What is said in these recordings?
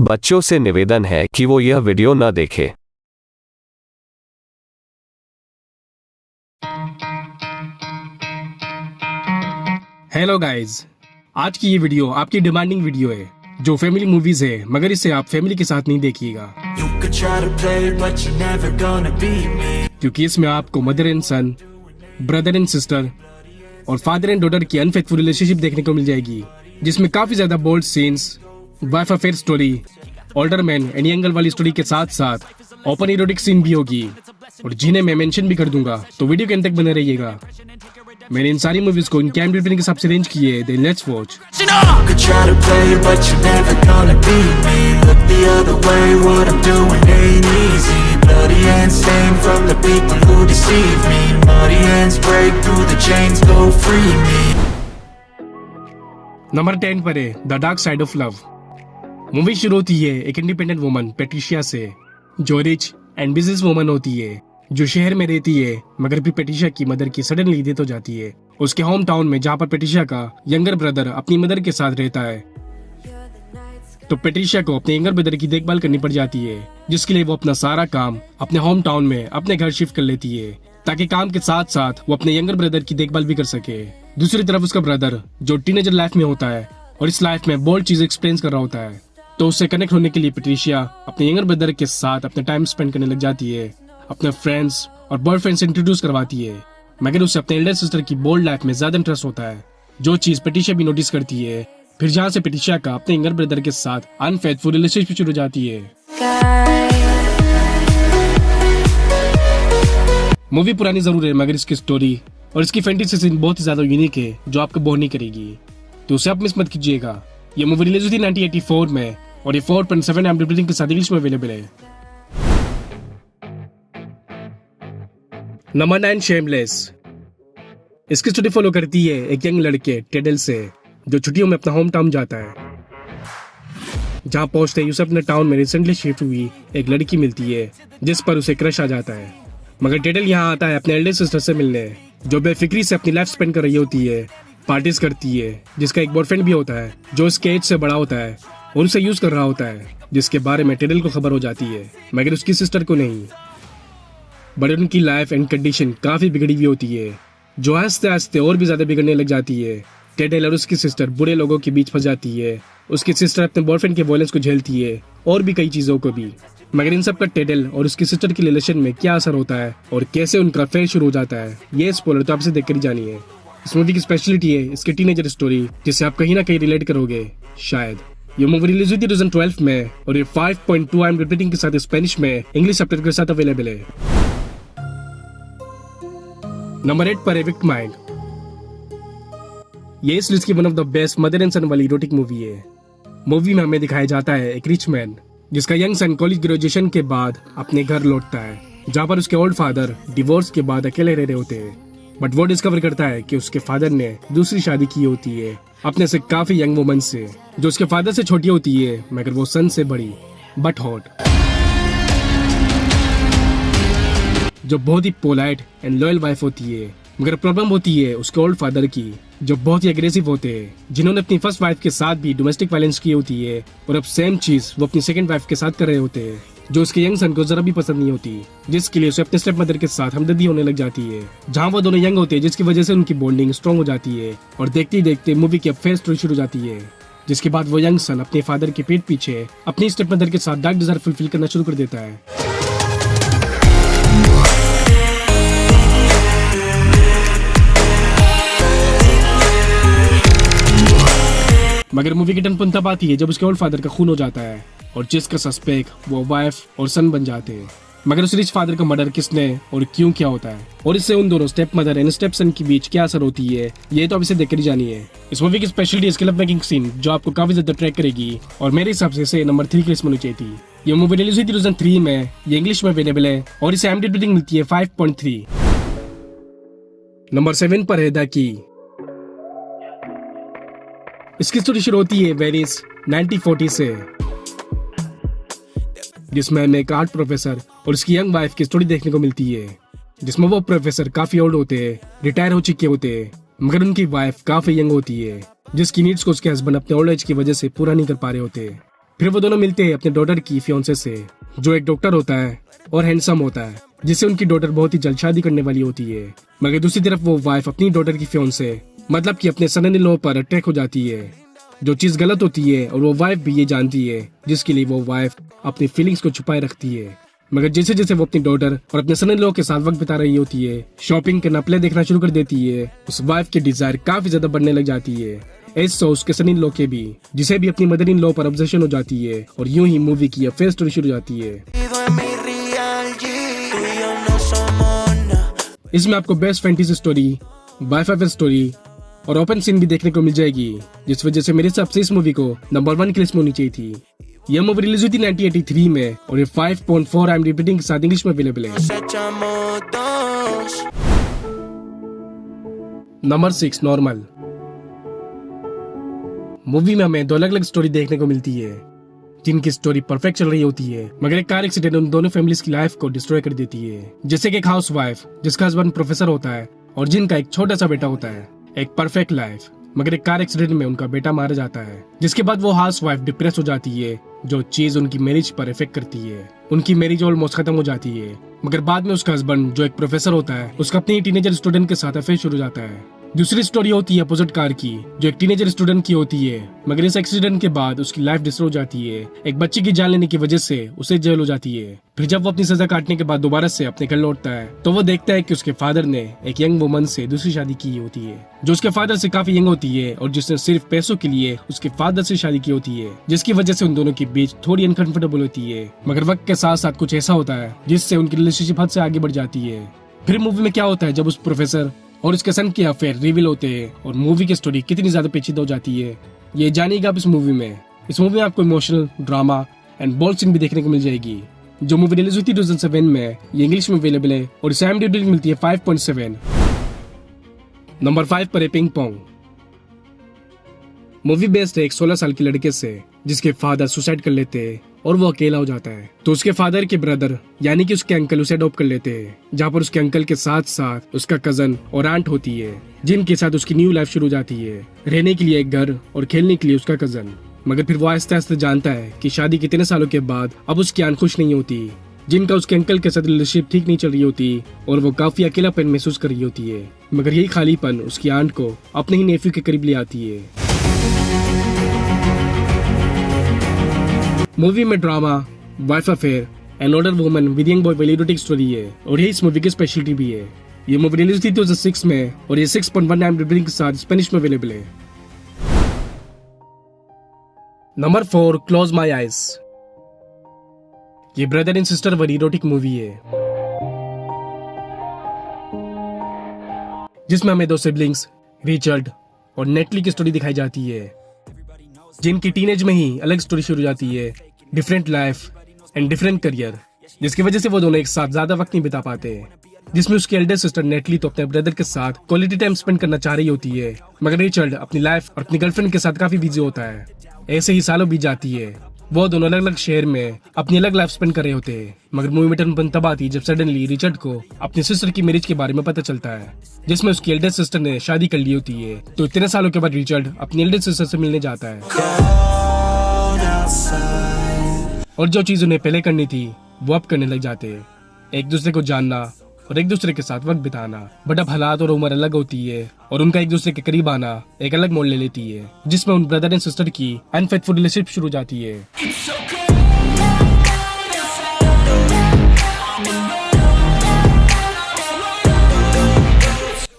बच्चों से निवेदन है कि वो यह वीडियो न देखें। हेलो गाइज, आज की ये वीडियो आपकी डिमांडिंग वीडियो है जो फैमिली मूवीज है, मगर इसे आप फैमिली के साथ नहीं देखिएगा क्योंकि इसमें आपको mother and son, brother and sister और फादर एंड डॉटर की अनफेथफुल रिलेशनशिप देखने को मिल जाएगी, जिसमें काफी ज्यादा bold scenes, wife affair story, older man and younger वाली स्टोरी के साथ साथ ओपन इरोटिक सीन भी होगी और जिन्हें मैं मेंशन भी कर दूंगा, तो वीडियो के अंत तक बने रहिएगा। मैंने इन सारी मूवीज को इनके IMDb के हिसाब से रेंज किए, देन लेट्स वॉच। नंबर 10 पर है the dark side of love. Movie शुरू होती है एक इंडिपेंडेंट वुमन पेट्रिशिया से, जो रिच एंड बिजनेस वुमन होती है, जो शहर में रहती है, मगर फिर पेट्रिशिया की मदर की सडनली डेथ हो जाती है उसके होम टाउन में, जहाँ पर पेट्रिशिया का यंगर ब्रदर अपनी मदर के साथ रहता है। तो पेट्रिशिया को अपने यंगर ब्रदर की देखभाल करनी पड़ जाती है, जिसके लिए वो अपना सारा काम अपने होम टाउन में अपने घर शिफ्ट कर लेती है, ताकि काम के साथ साथ वो अपने यंगर ब्रदर की देखभाल भी कर सके। दूसरी तरफ उसका ब्रदर जो टीनेजर लाइफ में होता है और इस लाइफ में बोल्ड चीज एक्सपीरियंस कर रहा होता है, तो उससे कनेक्ट होने के लिए पेट्रिशिया अपने यंगर ब्रदर के साथ अपने टाइम स्पेंड करने लग जाती है, अपने फ्रेंड्स और बॉयफ्रेंड से इंट्रोड्यूस करवाती है, मगर उसे अपने एल्डर सिस्टर की बोल्ड लाइफ में ज्यादा इंटरेस्ट होता है, जो चीज पेट्रिशिया भी नोटिस करती है। फिर जहाँ से पेट्रिशिया का अपने यंगर ब्रदर के साथ अनफेथफुल रिलेशनशिप शुरू हो जाती है। मूवी पुरानी जरूर है, मगर इसकी स्टोरी और इसकी फैंटेसी सीन बहुत ही ज्यादा यूनिक है, जो आपको बोर नहीं करेगी, तो उसे आप मिस मत कीजिएगा। ये मूवी रिलीज हुई थी 1984 में और ये 4.7 IMDb रेटिंग के साथ इंग्लिश में अवेलेबल है। Number 9 shameless. इसकी स्टोरी फॉलो करती है एक यंग लड़के टेडल से, जो छुट्टियों में अपना होम टाउन जाता है। जहां पहुंचते ही उसे अपने टाउन में रिसेंटली शिफ्ट हुई एक लड़की मिलती है, जिस पर उसे क्रश आ जाता है। मगर टेडल यहाँ आता है अपने एल्डर सिस्टर से मिलने, जो बेफिक्री से अपनी लाइफ स्पेंड कर रही होती है, पार्टीज करती है, जिसका एक बॉयफ्रेंड भी होता है जो उसके एज से बड़ा होता है और उसे यूज कर रहा होता है, जिसके बारे में टेडल को खबर हो जाती है, मगर उसकी सिस्टर को नहीं। बट उनकी लाइफ एंड कंडीशन काफी बिगड़ी हुई होती है, जो आस्ते आस्ते और भी ज्यादा बिगड़ने लग जाती है। टेडल और उसकी सिस्टर बुरे लोगों के बीच फंस जाती है। उसकी सिस्टर अपने बॉयफ्रेंड के वायलेंस को झेलती है और भी कई चीजों को भी, मगर इन सब का टेडल और उसकी सिस्टर की रिलेशन में क्या असर होता है और कैसे उनका अफेयर शुरू हो जाता है, ये स्पॉइलर तो आपसे देखकर ही जानिए। इस मूवी की स्पेशलिटी है इसकी टीनेजर स्टोरी, जिससे आप कहीं ना कहीं रिलेट करोगे शायद। ये मूवी रिलीज हुई थी 2012 में और ये 5.2 IMDb रेटिंग के साथ स्पेनिश में इंग्लिश सबटाइटल के साथ अवेलेबल है। नंबर 8 पर है विक्ट माइंड। ये इस लिस्ट की one of the best mother and son वाली इरोटिक मूवी है। मूवी में हमें दिखाया जाता है एक रिच मैन जिसका यंग सन कॉलेज ग्रेजुएशन के बाद अपने घर लौटता है, जहाँ पर उसके ओल्ड फादर डिवोर्स के बाद अकेले रह रहे होते हैं। बट वो डिस्कवर करता है कि उसके फादर ने दूसरी शादी की होती है अपने से काफी यंग वुमन से, जो उसके फादर से छोटी होती है, मगर वो सन से बड़ी बट हॉट, जो बहुत ही पोलाइट एंड लॉयल वाइफ होती है। मगर प्रॉब्लम होती है उसके ओल्ड फादर की, जो बहुत ही एग्रेसिव होते हैं, जिन्होंने अपनी फर्स्ट वाइफ के साथ भी डोमेस्टिक वायलेंस की होती है और अब सेम चीज वो अपनी सेकंड वाइफ के साथ कर रहे होते हैं, जो उसके यंग सन को जरा भी पसंद नहीं होती, जिसके लिए उसे अपने स्टेप मदर के साथ हमदर्दी होने लग जाती है। जहाँ वो दोनों यंग होते हैं, जिसकी वजह से उनकी बॉन्डिंग स्ट्रॉन्ग हो जाती है और देखते ही देखते मूवी की अफेयर स्टोरी शुरू हो जाती है, जिसके बाद वो यंग सन अपने फादर के पीठ पीछे अपनी स्टेप मदर के साथ डार्क डिजायर फुलफिल करना शुरू कर देता है। मगर मूवी की टर्न तब आती है जब उसके ओल्ड फादर का खून हो जाता है और जिसका सस्पेक्ट वो वाइफ और सन बन जाते हैं। मगर उस रिच फादर का मर्डर किसने और क्यों किया होता है और इससे उन दोनों स्टेप मदर एंड स्टेप सन के बीच क्या असर होती है, ये तो अब इसे देखकर ही जानिए। इस मूवी की स्पेशलिटी इसके लव मेकिंग सीन, जो आपको काफी ज्यादा ट्रैक करेगी और मेरे हिसाब से इसे नंबर 3 की लिस्ट में होनी चाहिए थी। ये मूवी रिलीज हुई थी 2003 में, ये इंग्लिश में अवेलेबल है और इसे IMDb रेटिंग मिलती है 5.3। नंबर 7 पर है द की। इसकी स्टोरी शुरू होती है वेनिस 1940 से, जिसमें हमें एक आर्ट प्रोफेसर और उसकी यंग वाइफ की स्टोरी देखने को मिलती है, जिसमें वो प्रोफेसर काफी ओल्ड होते हैं, रिटायर हो चुके होते हैं, मगर उनकी वाइफ काफी यंग होती है, जिसकी नीड्स को उसके हस्बैंड अपने ओल्ड एज की वजह से पूरा नहीं कर पा रहे होते। फिर वो दोनों मिलते हैं अपने डॉटर की फियांसे से, जो एक डॉक्टर होता है और हैंडसम होता है, जिससे उनकी डॉटर बहुत ही जल्द शादी करने वाली होती है। मगर दूसरी तरफ वो वाइफ अपनी डॉटर की फियांसे मतलब कि अपने सन इन लॉ पर अटैक हो जाती है, जो चीज गलत होती है और वो वाइफ भी ये जानती है, जिसके लिए वो वाइफ अपनी फीलिंग्स को छुपाए रखती है। मगर जैसे जैसे वो अपनी डॉटर और अपने सन इन लॉ के साथ वक्त बिता रही होती है, शॉपिंग करना, प्ले देखना शुरू कर देती है, उस वाइफ की डिजायर काफी ज्यादा बढ़ने लग जाती है। ऐसा उसके सन इन लॉ के भी, जिसे भी अपनी मदर इन लॉ पर ऑब्सेशन हो जाती है, और यूं ही मूवी की अफेयर स्टोरी शुरू हो जाती है। इसमें आपको best fantasy story, wife affair story और ओपन सीन भी देखने को मिल जाएगी, जिस वजह से मेरे हिसाब से इस मूवी को नंबर 1 की लिस्ट में होनी चाहिए थी। यह मूवी रिलीज हुई थी 1983 में और ये 5.4 IMDb रेटिंग के साथ इंग्लिश में अवेलेबल है। Number 6 normal. मूवी में हमें 2 अलग अलग स्टोरी देखने को मिलती है, जिनकी स्टोरी परफेक्ट चल रही होती है, मगर एक कार एक्सीडेंट उन दोनों फैमिलीज की लाइफ को डिस्ट्रॉय कर देती है। जैसे कि एक हाउस वाइफ जिसका हस्बैंड प्रोफेसर होता है और जिनका एक छोटा सा बेटा होता है, एक परफेक्ट लाइफ, मगर एक कार एक्सीडेंट में उनका बेटा मारा जाता है, जिसके बाद वो हाउस वाइफ डिप्रेस हो जाती है, जो चीज उनकी मैरिज पर इफेक्ट करती है। उनकी मैरिज ऑलमोस्ट खत्म हो जाती है, मगर बाद में उसका हस्बैंड जो एक प्रोफेसर होता है, उसका अपनी टीनेजर स्टूडेंट के साथ अफेयर शुरू हो जाता है। दूसरी स्टोरी होती है अपोजिट कार की, जो एक टीनेजर स्टूडेंट की होती है, मगर इस एक्सीडेंट के बाद उसकी लाइफ डिस्ट्रॉय हो जाती है। एक बच्चे की जान लेने की वजह से उसे जेल हो जाती है। फिर जब वो अपनी सजा काटने के बाद दोबारा से अपने घर लौटता है, तो वो देखता है कि उसके फादर ने एक यंग वुमन से दूसरी शादी की होती है, जो उसके फादर से काफी यंग होती है और जिसने सिर्फ पैसों के लिए उसके फादर से शादी की होती है, जिसकी वजह से उन दोनों के बीच थोड़ी अनकंफर्टेबल होती है। मगर वक्त के साथ साथ कुछ ऐसा होता है जिससे उनकी रिलेशनशिप हद से आगे बढ़ जाती है। फिर मूवी में क्या होता है जब उस प्रोफेसर और उसके सन के अफेयर रिवील होते हैं और मूवी की स्टोरी कितनी ज्यादा पेचीदा हो जाती है, ये जानिएगा आप इस मूवी में। इस मूवी में आपको emotional, drama and bold scene भी देखने को मिल जाएगी। जो मूवी रिलीज हुई थी 2007 में, ये इंग्लिश में अवेलेबल है और इसे IMDb रेटिंग मिलती है 5.7। नंबर 5 पर है पिंग पोंग। मूवी बेस्ड है एक 16 साल के लड़के से, जिसके फादर सुसाइड कर लेते हैं और वो अकेला हो जाता है। तो उसके फादर के ब्रदर यानी कि उसके अंकल उसे अडॉप्ट कर लेते हैं, जहाँ पर उसके अंकल के साथ साथ उसका कजन और आंट होती है, जिनके साथ उसकी न्यू लाइफ शुरू हो जाती है, रहने के लिए एक घर और खेलने के लिए उसका कजन। मगर फिर वो आहिस्ते आहिस्ते जानता है कि शादी के 3 सालों के बाद अब उसकी आंट खुश नहीं होती, जिनका उसके अंकल के साथ रिलेशनशिप ठीक नहीं चल रही होती और वो काफी अकेलापन महसूस कर रही होती है। मगर यही खालीपन उसकी आंट को अपने ही नेफ्यू के करीब ले आती है। मूवी में drama, wife affair and older woman with young boy वाली इरोटिक स्टोरी है और यही इस मूवी की स्पेशलिटी भी है। ये मूवी रिलीज थी 2006 में और ये 6.1 IMDb रेटिंग के साथ स्पेनिश में अवेलेबल है। Number 4 close my eyes. ये ब्रदर एंड सिस्टर वाली इरोटिक मूवी है, जिसमें हमें 2 सिबलिंग्स रिचर्ड और नेटली की स्टोरी दिखाई जाती है, जिनकी टीनेज में ही अलग स्टोरी शुरू हो जाती है, different life and different career, जिसकी वजह से वो दोनों एक साथ ज्यादा वक्त नहीं बिता पाते। जिसमें उसकी एल्डर सिस्टर नेटली तो अपने ब्रदर के साथ क्वालिटी टाइम स्पेंड करना चाह रही होती है, मगर रिचर्ड अपनी लाइफ और अपनी गर्लफ्रेंड के साथ काफी बिजी होता है। ऐसे ही सालों बीत जाती है, वो दोनों अलग अलग शहर में अपनी अलग लाइफ स्पेंड कर रहे होते हैं। मगर मूवी में टर्न तब आती जब सडनली रिचर्ड को अपनी सिस्टर की मैरिज के बारे में पता चलता है, जिसमें उसकी एल्डर सिस्टर ने शादी कर ली होती है। तो इतने सालों के बाद रिचर्ड अपनी एल्डर सिस्टर से मिलने जाता है और जो चीज उन्हें पहले करनी थी वो अब करने लग जाते हैं, एक दूसरे को जानना और एक दूसरे के साथ वक्त बिताना। बट अब हालात और उम्र अलग होती है और उनका एक दूसरे के करीब आना एक अलग मोड़ ले लेती है, जिसमें उन ब्रदर एंड सिस्टर की अनफेथफुल रिलेशनशिप शुरू हो जाती है।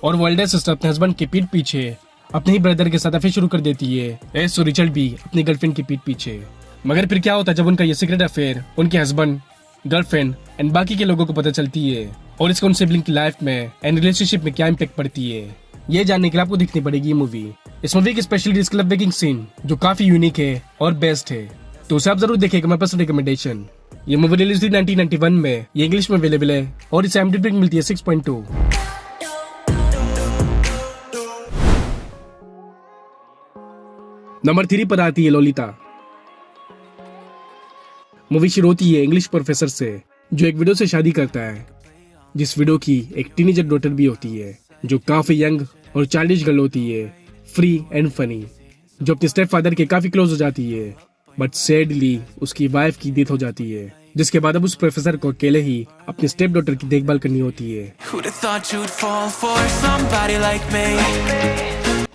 और वो एल्डर सिस्टर अपने हस्बैंड के पीठ पीछे अपने ही ब्रदर के साथ अफेयर शुरू कर देती है, ऐसे रिचर्ड भी अपनी गर्लफ्रेंड की पीठ पीछे। मगर फिर क्या होता है जब उनका ये सीक्रेट अफेयर उनके हस्बैंड, गर्लफ्रेंड एंड बाकी के लोगों को पता चलती है और इसका उन सिबलिंग की लाइफ में एंड रिलेशनशिप में क्या इम्पैक्ट पड़ती है, ये जानने के लिए आपको देखनी पड़ेगी ये मूवी। इस मूवी की स्पेशलिटी इसका लव मेकिंग सीन जो काफी यूनिक है और बेस्ट है, तो उसे आप जरूर देखेगा, मेरे पर्सनल रिकमेंडेशन। ये मूवी रिलीज थी 1991 में, ये इंग्लिश में अवेलेबल है और इसे IMDb रेटिंग मिलती है 6.2। नंबर 3 पर आती है लोलिता। मूवी शुरू होती है इंग्लिश प्रोफेसर से, जो एक विडो से शादी करता है, जिस विडो की एक टीनेजर डॉटर भी होती है, जो काफी यंग और चाइल्डिश गर्ल होती है, फ्री एंड फनी, जो अपने स्टेप फादर के काफी क्लोज हो जाती है। बट सैडली उसकी वाइफ की डेथ हो जाती है, जिसके बाद अब उस प्रोफेसर को अकेले ही अपनी स्टेप डॉटर की देखभाल करनी होती है। Who'd have thought you'd fall for somebody like me?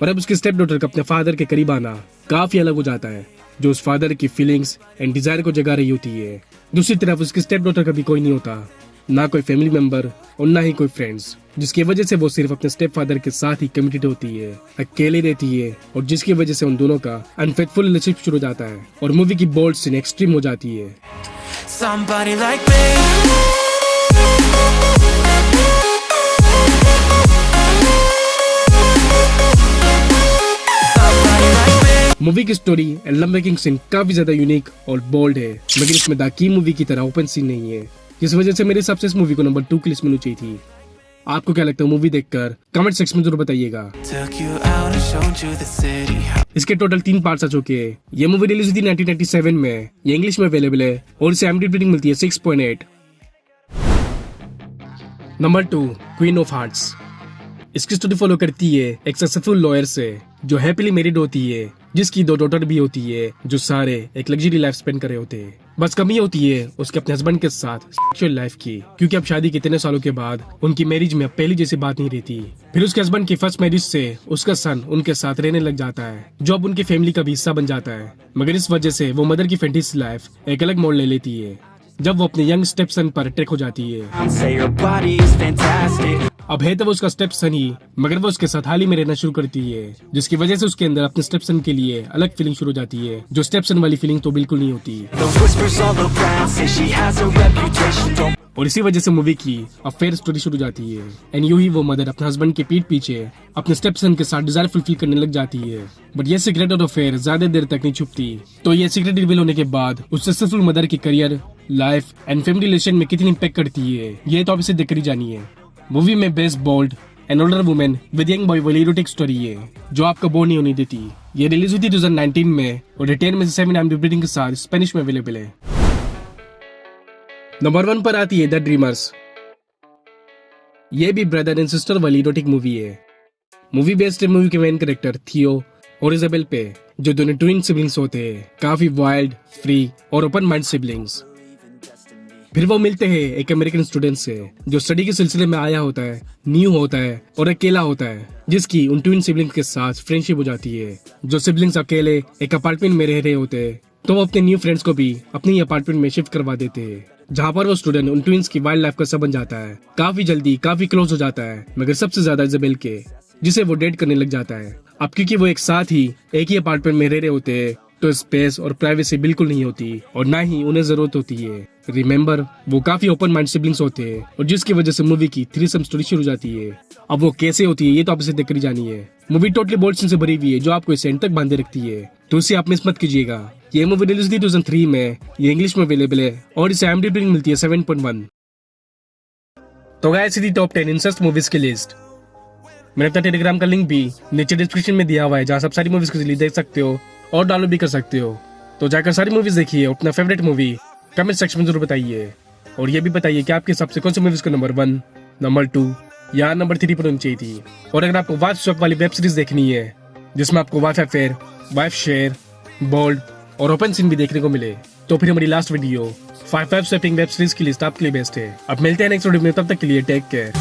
और अब उसके स्टेप डॉटर का अपने फादर के करीब आना काफी अलग हो जाता है, जो उस फादर की फीलिंग्स एंड डिजायर को जगा रही होती है। दूसरी तरफ उसकी स्टेप डॉटर का भी कोई नहीं होता, ना कोई फैमिली मेंबर और ना ही कोई फ्रेंड्स, जिसकी वजह से वो सिर्फ अपने स्टेप फादर के साथ ही कमिटेड होती है, अकेले रहती है, और जिसकी वजह से उन दोनों का अनफेथफुल रिलेशनशिप शुरू हो जाता है और मूवी की बोल्ड सीन एक्सट्रीम हो जाती है। Somebody like me. मूवी की story and love making scene काफी ज्यादा यूनिक और बोल्ड है, मगर इसमें द की मूवी की तरह ओपन सीन नहीं है, जिस वजह से मेरे हिसाब से इस मूवी को नंबर 2 की लिस्ट में होनी चाहिए थी। आपको क्या लगता है मूवी देखकर कमेंट सेक्शन में जरूर बताइएगा। Took you out and showed you the city. इसके टोटल 3 पार्ट्स आ चुके हैं। ये मूवी रिलीज हुई थी 1997 में, ये इंग्लिश में अवेलेबल है और इसे IMDb रेटिंग मिलती है 6.8। Number 2, queen of hearts. इसकी स्टोरी फॉलो करती है एक सक्सेसफुल लॉयर से जो हैप्पीली मैरिड होती है, जिसकी 2 डॉटर भी होती है, जो सारे एक लग्जरी लाइफ स्पेंड कर रहे होते हैं। बस कमी होती है उसके अपने हस्बैंड के साथ सेक्सुअल लाइफ की, क्योंकि अब शादी के इतने सालों के बाद उनकी मैरिज में अब पहली जैसी बात नहीं रहती। फिर उसके हस्बैंड की फर्स्ट मैरिज से उसका सन उनके साथ रहने लग जाता है, जो अब उनकी फैमिली का भी हिस्सा बन जाता है, मगर इस वजह से वो मदर की फैंटेसी लाइफ एक अलग मोड़ ले लेती है जब वो अपने यंग स्टेप सन पर अटैक हो जाती है। Say your body's fantastic. अब है तो वो उसका स्टेप सन ही, मगर वो उसके साथ हाल ही में रहना शुरू करती है, जिसकी वजह से उसके अंदर अपने स्टेप सन के लिए अलग फीलिंग शुरू हो जाती है, जो स्टेप सन वाली फीलिंग तो बिल्कुल नहीं होती। The whispers all around say she has a reputation. Don't और इसी वजह से मूवी की अफेयर स्टोरी शुरू हो जाती है एंड यूं ही वो मदर अपने हस्बैंड के पीठ पीछे अपने स्टेप सन के साथ डिजायर फुलफिल करने लग जाती है। बट ये सीक्रेट और अफेयर ज्यादा देर तक नहीं छुपती, तो ये सीक्रेट रिवील होने के बाद उस सक्सेसफुल मदर की career, life and family relation में कितनी इम्पैक्ट करती है, ये तो आप इसे देखकर ही जानिए। मूवी में best bold and older women with young boy वाली इरोटिक स्टोरी है, जो आपको बोर नहीं होने देती। ये रिलीज हुई थी 2019 में और 10 में से 7 IMDb रेटिंग के साथ स्पेनिश में अवेलेबल है। नंबर 1 पर आती है द ड्रीमर्स। ये भी ब्रदर एंड सिस्टर वाली इरोटिक मूवी है। मूवी बेस्ड है मूवी के मेन कैरेक्टर थियो और इजाबेल पे, जो दोनों ट्विन सिबलिंग्स होते हैं, काफी वाइल्ड, फ्री और ओपन माइंड सिबलिंग्स। फिर वो मिलते हैं एक अमेरिकन स्टूडेंट से जो स्टडी के सिलसिले में आया होता है, न्यू होता है और अकेला होता है, जिसकी उन ट्विन सिबलिंग्स के साथ फ्रेंडशिप हो जाती है। जो सिबलिंग्स अकेले एक अपार्टमेंट में रह रहे होते हैं, तो वो अपने न्यू फ्रेंड्स को भी अपनी अपार्टमेंट में शिफ्ट करवा देते हैं, जहाँ पर वो स्टूडेंट उन ट्विंस की वाइल्ड लाइफ का सब बन जाता है, काफी जल्दी काफी क्लोज हो जाता है, मगर सबसे ज्यादा इजाबेल के, जिसे वो डेट करने लग जाता है। अब क्योंकि वो एक साथ ही एक ही अपार्टमेंट में रह रहे होते हैं, तो स्पेस और प्राइवेसी बिल्कुल नहीं होती और ना ही उन्हें जरूरत होती है। रिमेम्बर, वो काफी ओपन माइंड सिबलिंग्स होते हैं, और जिसकी वजह से मूवी की थ्रीसम स्टोरी शुरू हो जाती है। अब वो कैसे होती है ये तो आप इसे देखकर ही जानिए। मूवी टोटली बोल्ड सीन से भरी हुई है, जो आपको इसे एंड तक बांधे रखती है, तो इसे आप मिस मत कीजिएगा। ये मूवी रिलीज हुई 2003 में, ये इंग्लिश में अवेलेबल है और इसे IMDb रेटिंग मिलती है 7.1। तो गाइस, थी टॉप 10 इंसेस्ट मूवीज की लिस्ट। मैंने अपना टेलीग्राम का लिंक भी नीचे डिस्क्रिप्शन में दिया हुआ है, जहाँ सब सारी मूवीज को देख सकते हो और डाउनलोड भी कर सकते हो। तो जाकर सारी मूवीज देखिए, अपना फेवरेट मूवी कमेंट सेक्शन में जरूर बताइए, और ये भी बताइए कि आपके हिसाब से कौन सी मूवीज को नंबर 1, नंबर 2 या नंबर 3 पर होनी चाहिए थी। और अगर आपको वाइफ स्वैप वाली वेब सीरीज देखनी है, जिसमें आपको wife affair, wife share, bold और ओपन सीन भी देखने को मिले, तो फिर हमारी last video 5 swapping web series की लिस्ट आपके लिए बेस्ट है। अब मिलते हैं नेक्स्ट वीडियो में, तब तक के लिए टेक केयर।